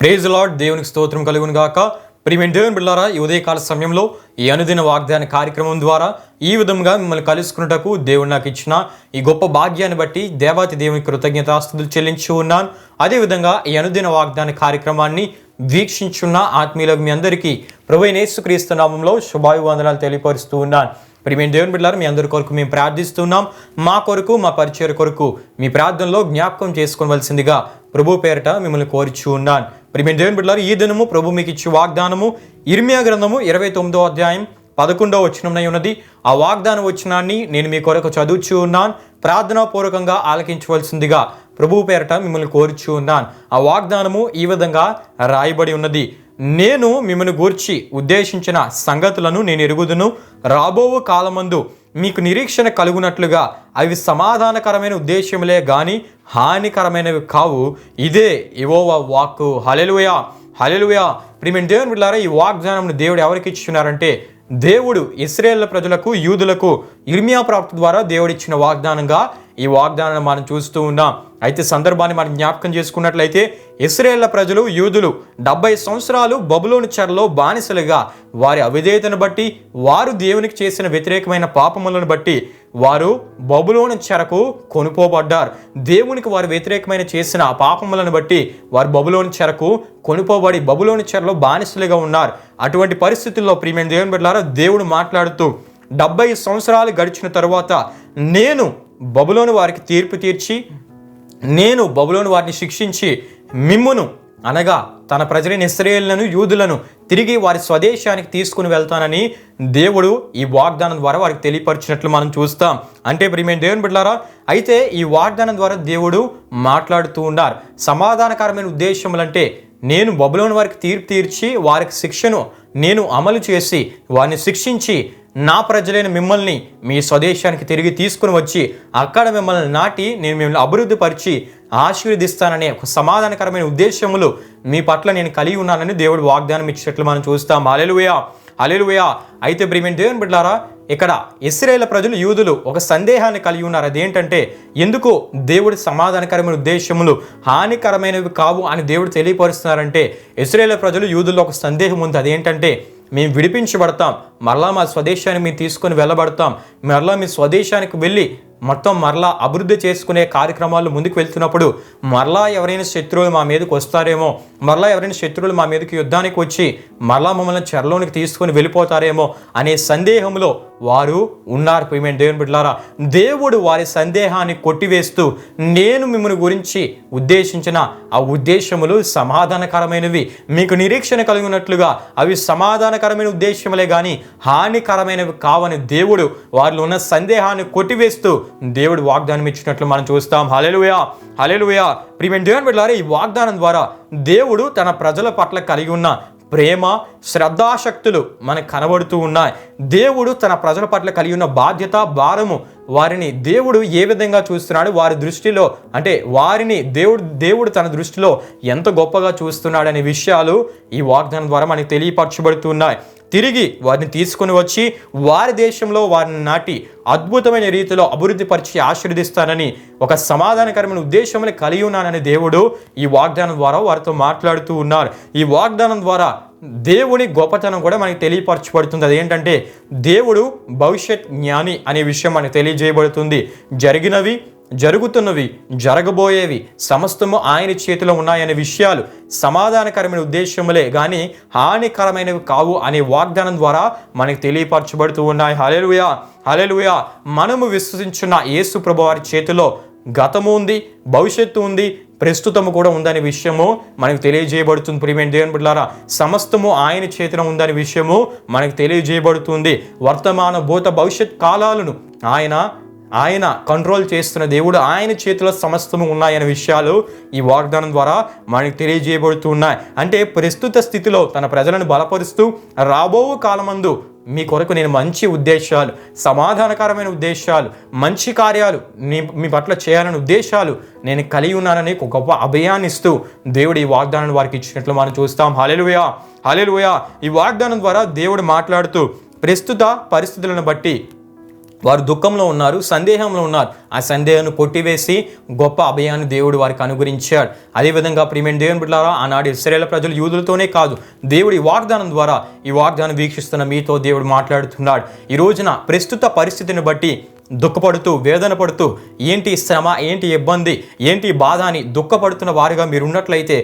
Praise lord. దేవునికి స్తోత్రం కలుగును గాక. ప్రియమైన దేవుని బిడ్డలారా, ఈ ఉదయకాల సమయంలో ఈ అనుదిన వాగ్దాన కార్యక్రమం ద్వారా ఈ విధంగా మిమ్మల్ని కలుసుకున్నటకు దేవుడు నాకు ఇచ్చిన ఈ గొప్ప భాగ్యాన్ని బట్టి దేవాతి దేవునికి కృతజ్ఞతాస్తుతులు చెల్లించి ఉన్నాను. అదేవిధంగా ఈ అనుదిన వాగ్దాన కార్యక్రమాన్ని వీక్షించున్న ఆత్మీయులకు మీ అందరికీ ప్రభువైన యేసుక్రీస్తు నామములో శుభాభివందనాలు తెలియపరుస్తూ ఉన్నాను. ప్రియమైన దేవుని బిడ్డలారా, మీ అందరి కొరకు మేము ప్రార్థిస్తున్నాం. మా కొరకు, మా పరిచయ కొరకు మీ ప్రార్థనలో జ్ఞాపకం చేసుకోవలసిందిగా ప్రభు పేరట మిమ్మల్ని కోరుచు ఉన్నాను. ప్రియమైన దేవుని బిడ్డలారా, ఈ దినము ప్రభు మీకు ఇచ్చే వాగ్దానము ఇర్మియా గ్రంథము 29వ అధ్యాయం 11వ వచనమునై ఉన్నది. ఆ వాగ్దాన వచనాన్ని నేను మీ కొరకు చదువుచూ ఉన్నాను. ప్రార్థనాపూర్వకంగా ఆలకించవలసిందిగా ప్రభు పేరట మిమ్మల్ని కోరుచూ ఉన్నాను. ఆ వాగ్దానము ఈ విధంగా రాయబడి ఉన్నది. నేను మిమ్మల్ని గూర్చి ఉద్దేశించిన సంగతులను నేను ఎరుగుదును. రాబో కాలమందు మీకు నిరీక్షణ కలుగునట్లుగా అవి సమాధానకరమైన ఉద్దేశములే గాని హానికరమైనవి కావు. ఇదే యెహోవా వాక్కు. హల్లెలూయా, హల్లెలూయా. ప్రియమైన దేవుని బిడ్డలారా, ఈ వాగ్దానం దేవుడు ఎవరికి ఇచ్చున్నారంటే దేవుడు ఇశ్రాయేలు ప్రజలకు, యూదులకు ఇర్మియా ప్రవక్త ద్వారా దేవుడిచ్చిన వాగ్దానంగా ఈ వాగ్దానాన్ని మనం చూస్తూ ఉన్నాం. అయితే సందర్భాన్ని మనం జ్ఞాపకం చేసుకున్నట్లయితే ఇశ్రాయేలు ప్రజలు, యూదులు 70 సంవత్సరాలు బబులోను చెరలో బానిసలుగా వారి అవిధేయతను బట్టి, వారు దేవునికి చేసిన వ్యతిరేకమైన పాపములను బట్టి వారు బబులోను చెరకు కొనుపోబడ్డారు. దేవునికి వారు వ్యతిరేకమైన చేసిన ఆ పాపములను బట్టి వారు బబులోను చెరకు కొనుపోబడి బబులోను చెరలో బానిసలుగా ఉన్నారు. అటువంటి పరిస్థితుల్లో ప్రియమైన దేవుని బిడ్డలారా, దేవుడు మాట్లాడుతూ 70 సంవత్సరాలు గడిచిన తరువాత నేను బబులోను వారికి తీర్పు తీర్చి, నేను బబులోను వారిని శిక్షించి మిమ్మును అనగా తన ప్రజలైన ఇశ్రాయేలును, యూదులను తిరిగి వారి స్వదేశానికి తీసుకుని వెళ్తానని దేవుడు ఈ వాగ్దానం ద్వారా వారికి తెలియపరిచినట్లు మనం చూస్తాం. అంటే ప్రియమైన దేవుని బిడ్డలారా, అయితే ఈ వాగ్దానం ద్వారా దేవుడు మాట్లాడుతూ ఉన్నారు. సమాధానకరమైన ఉద్దేశములంటే నేను బబులోను వారికి తీర్పు తీర్చి వారికి శిక్షను నేను అమలు చేసి వారిని శిక్షించి నా ప్రజలైన మిమ్మల్ని మీ స్వదేశానికి తిరిగి తీసుకుని వచ్చి అక్కడ మిమ్మల్ని నాటి నేను మిమ్మల్ని అభివృద్ధి పరిచి ఆశీర్వదిస్తాననే ఒక సమాధానకరమైన ఉద్దేశములు మీ పట్ల నేను కలిగి ఉన్నానని దేవుడు వాగ్దానం ఇచ్చినట్లు మనం చూస్తాం. హల్లెలూయా, హల్లెలూయా. అయితే ప్రియమైన దేవుని బిడ్డలారా, ఇక్కడ ఇశ్రాయేలు ప్రజలు, యూదులు ఒక సందేహాన్ని కలిగి ఉన్నారు. అదేంటంటే ఎందుకు దేవుడి సమాధానకరమైన ఉద్దేశములు హానికరమైనవి కావు అని దేవుడు తెలియపరుస్తున్నారంటే ఇశ్రాయేలు ప్రజలు, యూదుల్లో ఒక సందేహం ఉంది. అదేంటంటే మేము విడిపించబడతాం, మరలా మా స్వదేశాన్ని మేము తీసుకొని వెళ్ళబడతాం, మరలా మీ స్వదేశానికి వెళ్ళి మొత్తం మరలా అభివృద్ధి చేసుకునే కార్యక్రమాలు ముందుకు వెళ్తున్నప్పుడు మరలా ఎవరైనా శత్రువులు మా మీదకి వస్తారేమో, మరలా ఎవరైనా శత్రువులు మా మీదకి యుద్ధానికి వచ్చి మరలా మమ్మల్ని చెరలోనికి తీసుకొని వెళ్ళిపోతారేమో అనే సందేహంలో వారు ఉన్నారు. ప్రియమైన దేవుని బిడ్డలారా, దేవుడు వారి సందేహాన్ని కొట్టివేస్తూ నేను మిమ్మల్ని గురించి ఉద్దేశించిన ఆ ఉద్దేశములు సమాధానకరమైనవి, మీకు నిరీక్షణ కలిగినట్లుగా అవి సమాధానకరమైన ఉద్దేశములే కానీ హానికరమైనవి కావని దేవుడు వారిలో ఉన్న సందేహాన్ని కొట్టివేస్తూ దేవుడు వాగ్దానం ఇచ్చినట్లు మనం చూస్తాం. హల్లెలూయా, హల్లెలూయా. ప్రియమైన దేవుని బిడ్డలారా, ఈ వాగ్దానం ద్వారా దేవుడు తన ప్రజల పట్ల కలిగి ఉన్న ప్రేమ, శ్రద్ధాశక్తులు మనకు కనబడుతూ ఉన్నాయి. దేవుడు తన ప్రజల పట్ల కలిగి ఉన్న బాధ్యత, భారము, వారిని దేవుడు ఏ విధంగా చూస్తున్నాడు, వారి దృష్టిలో అంటే వారిని దేవుడు తన దృష్టిలో ఎంత గొప్పగా చూస్తున్నాడు అనే విషయాలు ఈ వాగ్దానం ద్వారా మనకు తెలియపరచబడుతున్నాయి. తిరిగి వారిని తీసుకుని వచ్చి వారి దేశంలో వారిని నాటి అద్భుతమైన రీతిలో అభివృద్ధి పరిచి ఆశీర్వదిస్తానని ఒక సమాధానకరమైన ఉద్దేశంలో కలిగి ఉన్నానని దేవుడు ఈ వాగ్దానం ద్వారా వారితో మాట్లాడుతూ ఉన్నారు. ఈ వాగ్దానం ద్వారా దేవుని గొప్పతనం కూడా మనకి తెలియపరచబడుతుంది. అదేంటంటే దేవుడు భవిష్యత్ జ్ఞాని అనే విషయం మనకు తెలియజేయబడుతుంది. జరిగినవి, జరుగుతున్నవి, జరగబోయేవి సమస్తము ఆయన చేతిలో ఉన్నాయనే విషయాలు సమాధానకరమైన ఉద్దేశములే కానీ హానికరమైనవి కావు అనే వాగ్దానం ద్వారా మనకు తెలియపరచబడుతూ ఉన్నాయి. హల్లెలూయా, హల్లెలూయా. మనము విశ్వసించున్న యేసు ప్రభువు వారి చేతిలో గతము ఉంది, భవిష్యత్తు ఉంది, ప్రస్తుతము కూడా ఉందనే విషయము మనకు తెలియజేయబడుతుంది. ప్రియమైన దేవుని బిడ్డలారా, సమస్తము ఆయన చేతిలో ఉందనే విషయము మనకు తెలియజేయబడుతుంది. వర్తమాన, భూత, భవిష్యత్ కాలాలను ఆయన కంట్రోల్ చేస్తున్న దేవుడు, ఆయన చేతిలో సమస్తము ఉన్నాయనే విషయాలు ఈ వాగ్దానం ద్వారా మనకు తెలియజేయబడుతున్నాయి. అంటే ప్రస్తుత స్థితిలో తన ప్రజలను బలపరుస్తూ రాబో కాలమందు మీ కొరకు నేను మంచి ఉద్దేశాలు, సమాధానకరమైన ఉద్దేశాలు, మంచి కార్యాలు మీ పట్ల చేయాలనే ఉద్దేశాలు నేను కలిగి ఉన్నానని ఒక గొప్ప అభయాన్ని ఇస్తూ దేవుడు ఈ వాగ్దానాన్ని వారికి ఇచ్చినట్లు మనం చూస్తాం. హల్లెలూయా, హల్లెలూయా. ఈ వాగ్దానం ద్వారా దేవుడు మాట్లాడుతూ ప్రస్తుత పరిస్థితులను బట్టి వారు దుఃఖంలో ఉన్నారు, సందేహంలో ఉన్నారు. ఆ సందేహాన్ని కొట్టివేసి గొప్ప అభయాన్ని దేవుడు వారికి అనుగ్రహించాడు. అదేవిధంగా ప్రియమైన దేవుని బిడ్డలారా, ఆనాడు ఇశ్రాయేలు ప్రజలు యూదులతోనే కాదు, దేవుడి వాగ్దానం ద్వారా ఈ వాగ్దానం వీక్షిస్తున్న మీతో దేవుడు మాట్లాడుతున్నాడు. ఈ రోజున ప్రస్తుత పరిస్థితిని బట్టి దుఃఖపడుతూ వేదన పడుతూ ఏంటి శ్రమ, ఏంటి ఇబ్బంది, ఏంటి బాధ అని దుఃఖపడుతున్న వారిగా మీరు ఉన్నట్లయితే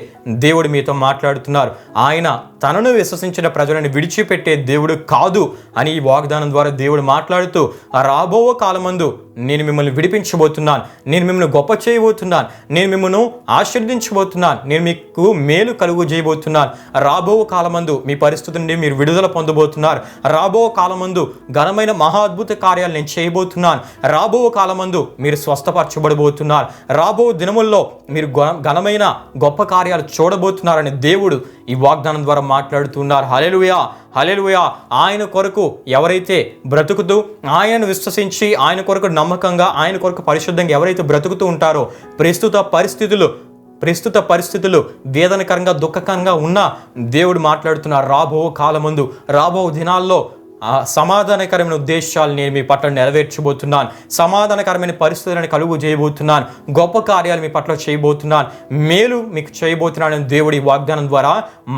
దేవుడు మీతో మాట్లాడుతున్నారు. ఆయన తనను విశ్వసించిన ప్రజలను విడిచిపెట్టే దేవుడు కాదు అని ఈ వాగ్దానం ద్వారా దేవుడు మాట్లాడుతూ, రాబో కాలమందు నేను మిమ్మల్ని విడిపించబోతున్నాను, నేను మిమ్మల్ని గొప్ప చేయబోతున్నాను, నేను మిమ్మల్ని ఆశీర్వదించబోతున్నాను, నేను మీకు మేలు కలుగు చేయబోతున్నాను, రాబో కాలమందు మీ పరిస్థితి నుండి మీరు విడుదల పొందబోతున్నారు, రాబో కాలమందు ఘనమైన మహా అద్భుత కార్యాలు నేను చేయబోతున్నాను, రాబో కాలమందు మీరు స్వస్థపరచబడబోతున్నారు, రాబో దినముల్లో మీరు ఘనమైన గొప్ప కార్యాలు చూడబోతున్నారని దేవుడు ఈ వాగ్దానం ద్వారా మాట్లాడుతున్నారు. హల్లెలూయా, హల్లెలూయా. ఆయన కొరకు ఎవరైతే బ్రతుకుతూ ఆయనను విశ్వసించి ఆయన కొరకు నమ్మకంగా ఆయన కొరకు పరిశుద్ధంగా ఎవరైతే బ్రతుకుతూ ఉంటారో ప్రస్తుత పరిస్థితులు వేదనకరంగా దుఃఖకరంగా ఉన్న దేవుడు మాట్లాడుతున్నారు. రాబో కాలమందు రాబో దినాల్లో సమాధానకరమైన ఉద్దేశాలు నేను మీ పట్ల నెరవేర్చబోతున్నాను, సమాధానకరమైన పరిస్థితులను కలుగు చేయబోతున్నాను, గొప్ప కార్యాలు మీ పట్ల చేయబోతున్నాను, మేలు మీకు చేయబోతున్నానని దేవుడు ఈ వాగ్దానం ద్వారా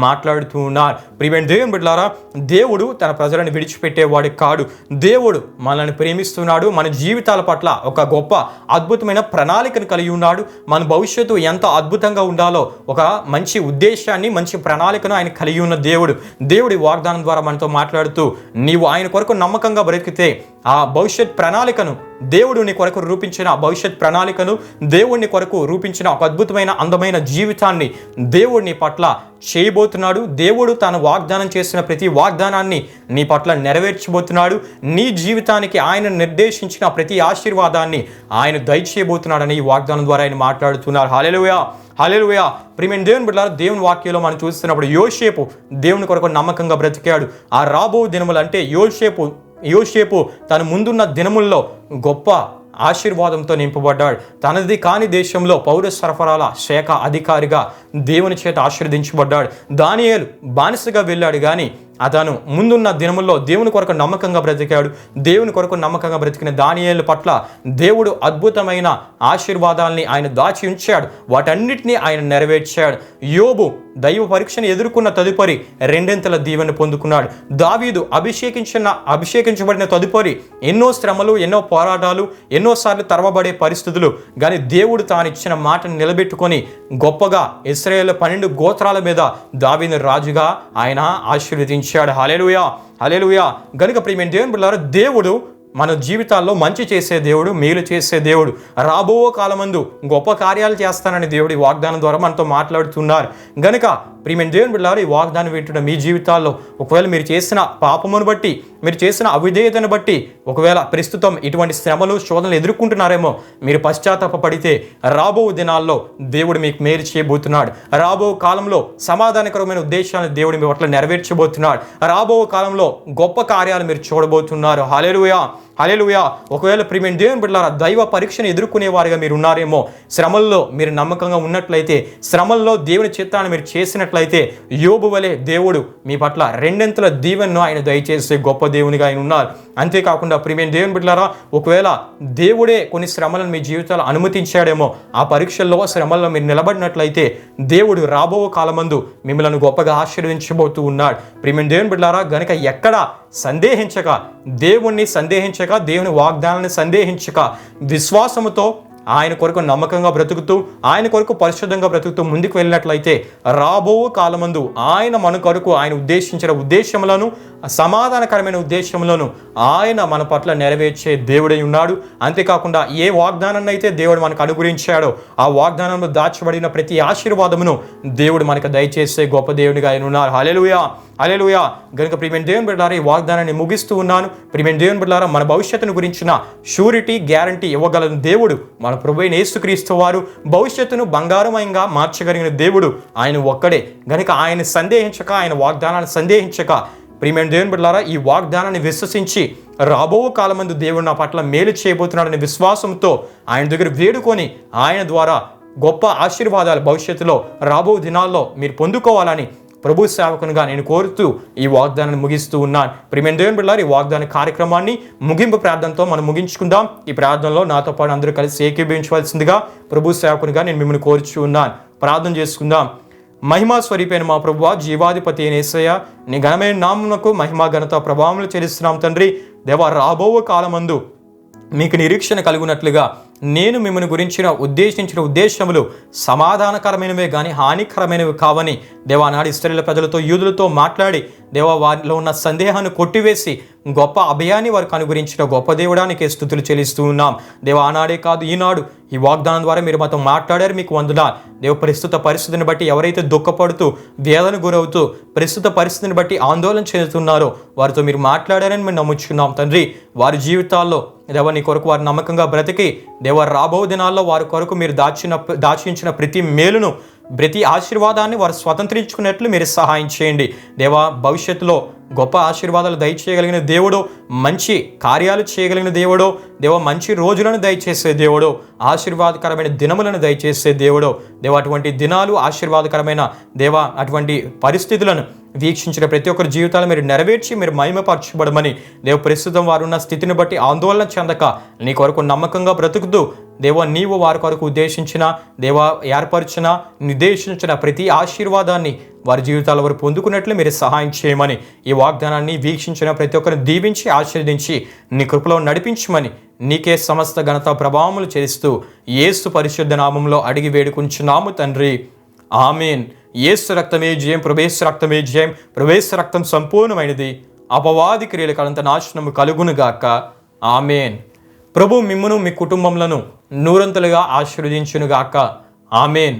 మాట్లాడుతూ ఉన్నారు. ప్రియమైన దేవుని బిడ్డలారా, దేవుడు తన ప్రజలను విడిచిపెట్టేవాడు కాడు. దేవుడు మనల్ని ప్రేమిస్తున్నాడు. మన జీవితాల పట్ల ఒక గొప్ప అద్భుతమైన ప్రణాళికను కలిగి ఉన్నాడు. మన భవిష్యత్తు ఎంత అద్భుతంగా ఉండాలో ఒక మంచి ఉద్దేశాన్ని, మంచి ప్రణాళికను ఆయన కలిగి ఉన్న దేవుడి వాగ్దానం ద్వారా మనతో మాట్లాడుతూ, నీవు ఆయన కొరకు నమ్మకంగా బ్రతికితే ఆ భవిష్యత్ ప్రణాళికను దేవుడు నీ కొరకు రూపించిన భవిష్యత్ ప్రణాళికను, దేవుడిని కొరకు రూపించిన ఒక అద్భుతమైన అందమైన జీవితాన్ని దేవుడు నీ పట్ల చేయబోతున్నాడు. దేవుడు తాను వాగ్దానం చేసిన ప్రతి వాగ్దానాన్ని నీ పట్ల నెరవేర్చబోతున్నాడు. నీ జీవితానికి ఆయన నిర్దేశించిన ప్రతి ఆశీర్వాదాన్ని ఆయన దయచేయబోతున్నాడని ఈ వాగ్దానం ద్వారా ఆయన మాట్లాడుతున్నారు. హల్లెలూయా, హల్లెలూయా. ప్రియమైన దేవుని బిడ్డలారా, దేవుని వాక్యంలో మనం చూస్తున్నప్పుడు యోసేపు దేవుని కొరకు నమ్మకంగా బ్రతికాడు. ఆ రాబో దినములు అంటే యోసేపు తన ముందున్న దినముల్లో గొప్ప ఆశీర్వాదంతో నింపబడ్డాడు. తనది కాని దేశంలో పౌర సరఫరాల శాఖ అధికారిగా దేవుని చేత ఆశీర్వదించబడ్డాడు. దానియేలు బానిసగా వెళ్ళాడు, కానీ అతను ముందున్న దినముల్లో దేవుని కొరకు నమ్మకంగా బ్రతికాడు. దేవుని కొరకు నమ్మకంగా బ్రతికిన దానియేలు పట్ల దేవుడు అద్భుతమైన ఆశీర్వాదాలని ఆయన దాచి ఉంచాడు. వాటన్నిటినీ ఆయన నెరవేర్చాడు. యోబు దైవ పరీక్షను ఎదుర్కొన్న తదుపరి రెండింతల దీవెన పొందుకున్నాడు. దావీదు అభిషేకించబడిన తదుపరి ఎన్నో శ్రమలు, ఎన్నో పోరాటాలు, ఎన్నోసార్లు తరవబడే పరిస్థితులు, కానీ దేవుడు తాను ఇచ్చిన మాటను నిలబెట్టుకొని గొప్పగా ఇశ్రాయేలు 12 గోత్రాల మీద దావీదును రాజుగా ఆయన ఆశీర్వదించాడు. హల్లెలూయా, హల్లెలూయా. గనుక ప్రియమైన దేవుని బిడ్డలారా, దేవుడు మన జీవితాల్లో మంచి చేసే దేవుడు, మేలు చేసే దేవుడు. రాబో కాలమందు గొప్ప కార్యాలు చేస్తానని దేవుడి వాగ్దానం ద్వారా మనతో మాట్లాడుతున్నారు. గనుక ప్రియమైన దేవుని బిడ్డలారా, ఈ వాగ్దానం వింటున్న మీ జీవితాల్లో ఒకవేళ మీరు చేసిన పాపమును బట్టి, మీరు చేసిన అవిధేయతను బట్టి ఒకవేళ ప్రస్తుతం ఇటువంటి శ్రమలు, శోధనలు ఎదుర్కొంటున్నారేమో, మీరు పశ్చాత్తాపపడితే రాబో దినాల్లో దేవుడు మీకు మేలు చేయబోతున్నాడు. రాబో కాలంలో సమాధానకరమైన ఉద్దేశాలను దేవుడు మీ పట్ల నెరవేర్చబోతున్నాడు. రాబో కాలంలో గొప్ప కార్యాలు మీరు చూడబోతున్నారు. హల్లెలూయా, హల్లెలూయా. ఒకవేళ ప్రియమైన దేవుని బిడ్డలారా, దైవ పరీక్షను ఎదుర్కొనే వారిగా మీరు ఉన్నారేమో, శ్రమల్లో మీరు నమ్మకంగా ఉన్నట్లయితే, శ్రమల్లో దేవుని చిత్తాన్ని మీరు చేసినట్లయితే, యోబు వలె దేవుడు మీ పట్ల రెండింతల దీవెనను ఆయన దయచేసే గొప్ప దేవునిగా ఆయన ఉన్నారు. అంతేకాకుండా ప్రియమైన దేవుని బిడ్డలారా, ఒకవేళ దేవుడే కొన్ని శ్రమలను మీ జీవితాలు అనుమతించాడేమో, ఆ పరీక్షల్లో శ్రమల్లో మీరు నిలబడినట్లయితే దేవుడు రాబో కాలమందు మిమ్మల్ని గొప్పగా ఆశీర్వదించబోతూ ఉన్నాడు. ప్రియమైన దేవుని బిడ్డలారా, గనుక ఎక్కడ సందేహించక, దేవుని వాగ్దానాన్ని సందేహించక, విశ్వాసముతో ఆయన కొరకు నమ్మకంగా బ్రతుకుతూ, ఆయన కొరకు పరిశుద్ధంగా బ్రతుకుతూ ముందుకు వెళ్ళినట్లయితే రాబో కాలమందు ఆయన మన కొరకు ఆయన ఉద్దేశించిన ఉద్దేశములను, సమాధానకరమైన ఉద్దేశములను ఆయన మన పట్ల నెరవేర్చే దేవుడై ఉన్నాడు. అంతేకాకుండా ఏ వాగ్దానాన్ని అయితే దేవుడు మనకు అనుగ్రహించాడో ఆ వాగ్దానంలో దాచబడిన ప్రతి ఆశీర్వాదమును దేవుడు మనకు దయచేసే గొప్ప దేవుడిగా ఆయన ఉన్నారు. హల్లెలూయా, హల్లెలూయా. గనుక ప్రియమైన దేవుని బిడ్డలారా, ఈ వాగ్దానాన్ని ముగిస్తూ ఉన్నాను. ప్రియమైన దేవుని బిడ్డలారా, మన భవిష్యత్తును గురించిన షూరిటీ, గ్యారంటీ ఇవ్వగల దేవుడు మన ప్రభువైన యేసుక్రీస్తు వారు. భవిష్యత్తును బంగారమయంగా మార్చగలిగిన దేవుడు ఆయన ఒక్కడే. గనుక ఆయన సందేహించక, ఆయన వాగ్దానాన్ని సందేహించక, ప్రియమైన దేవుని బిడ్డలారా, ఈ వాగ్దానాన్ని విశ్వసించి రాబో కాలమందు దేవుడు నా పట్ల మేలు చేయబోతున్నాడనే విశ్వాసంతో ఆయన దగ్గర వేడుకొని ఆయన ద్వారా గొప్ప ఆశీర్వాదాలు భవిష్యత్తులో రాబో దినాల్లో మీరు పొందుకోవాలని ప్రభు సేవకునిగా నేను కోరుతూ ఈ వాగ్దానాన్ని ముగిస్తూ ఉన్నాను. ప్రియమైన దేవుని బిడ్డలారా, ఈ వాగ్దాన కార్యక్రమాన్ని ముగింపు ప్రార్థనతో మనం ముగించుకుందాం. ఈ ప్రార్థనలో నాతో పాటు అందరూ కలిసి ఏకీభవించవలసిందిగా ప్రభు సేవకునిగా నేను మిమ్మల్ని కోరుచూ ఉన్నాను. ప్రార్థన చేసుకుందాం. మహిమా స్వరూపైన మా ప్రభువా, జీవాధిపతి అయిన యేసయ్య, నీ ఘనమైన నామమునకు మహిమా ఘనత ప్రభావములు చెల్లిస్తున్నాం తండ్రి. దేవా, రాబో కాలమందు మీకు నిరీక్షణ కలుగునట్లుగా నేను మిమ్మల్ని గురించిన ఉద్దేశించిన ఉద్దేశములు సమాధానకరమైనవే కానీ హానికరమైనవి కావని దేవా నాడు ఇశ్రాయేలు ప్రజలతో యూదులతో మాట్లాడి దేవా వారిలో ఉన్న సందేహాన్ని కొట్టివేసి గొప్ప అభయాన్ని వారికి అనుగురించిన గొప్ప దేవుడానికి స్తుతులు చెల్లిస్తూ ఉన్నాం. దేవా, ఆనాడే కాదు ఈనాడు ఈ వాగ్దానం ద్వారా మీరు మాతో మాట్లాడారు, మీకు వందనాలు. దేవ, ప్రస్తుత పరిస్థితిని బట్టి ఎవరైతే దుఃఖపడుతూ వేదన గురవుతూ ప్రస్తుత పరిస్థితిని బట్టి ఆందోళన చెందుతున్నారో వారితో మీరు మాట్లాడారని మేము నమ్ముచున్నాం తండ్రి. వారి జీవితాల్లో దేవ నీ కొరకు వారు నమ్మకంగా బ్రతికి దేవ రాబో దినాల్లో వారి కొరకు మీరు దాచించిన ప్రతి మేలును ప్రతి ఆశీర్వాదాన్ని వారు స్వతంత్రించుకున్నట్లు మీరు సహాయం చేయండి. దేవా, భవిష్యత్తులో గొప్ప ఆశీర్వాదాలు దయచేయగలిగిన దేవుడు, మంచి కార్యాలు చేయగలిగిన దేవుడు, దేవ మంచి రోజులను దయచేసే దేవుడు, ఆశీర్వాదకరమైన దినములను దయచేసే దేవుడు. దేవ, అటువంటి దినాలు ఆశీర్వాదకరమైన దేవ అటువంటి పరిస్థితులను వీక్షించిన ప్రతి ఒక్కరి జీవితాలు మీరు నెరవేర్చి మీరు మహిమపరచబడమని దేవ, ప్రస్తుతం వారు ఉన్న స్థితిని బట్టి ఆందోళన చెందక నీ కొరకు నమ్మకంగా బ్రతుకుతూ దేవ నీవు వారి కొరకు ఉద్దేశించిన దేవ ఏర్పరిచిన నిర్దేశించిన ప్రతి ఆశీర్వాదాన్ని వారి జీవితాల వారు పొందుకున్నట్లు మీరు సహాయం చేయమని, ఈ వాగ్దానాన్ని వీక్షించిన ప్రతి ఒక్కరిని దీవించి ఆశీర్వదించి నీ కృపలో నడిపించమని నీకే సమస్త ఘనత ప్రభావములు చేస్తూ యేసు పరిశుద్ధ నామంలో అడిగి వేడుకుంటున్నాము తండ్రి. ఆమేన్. యేసు రక్తమే జయం, ప్రవేశ రక్తమే జయం, ప్రవేశ రక్తం సంపూర్ణమైనది, అపవాది క్రియలకు అనంత నాశనము కలుగునుగాక. ఆమేన్. ప్రభు మిమ్మును మీ కుటుంబములను నూరంతలుగా ఆశీర్వదించునుగాక. ఆమేన్.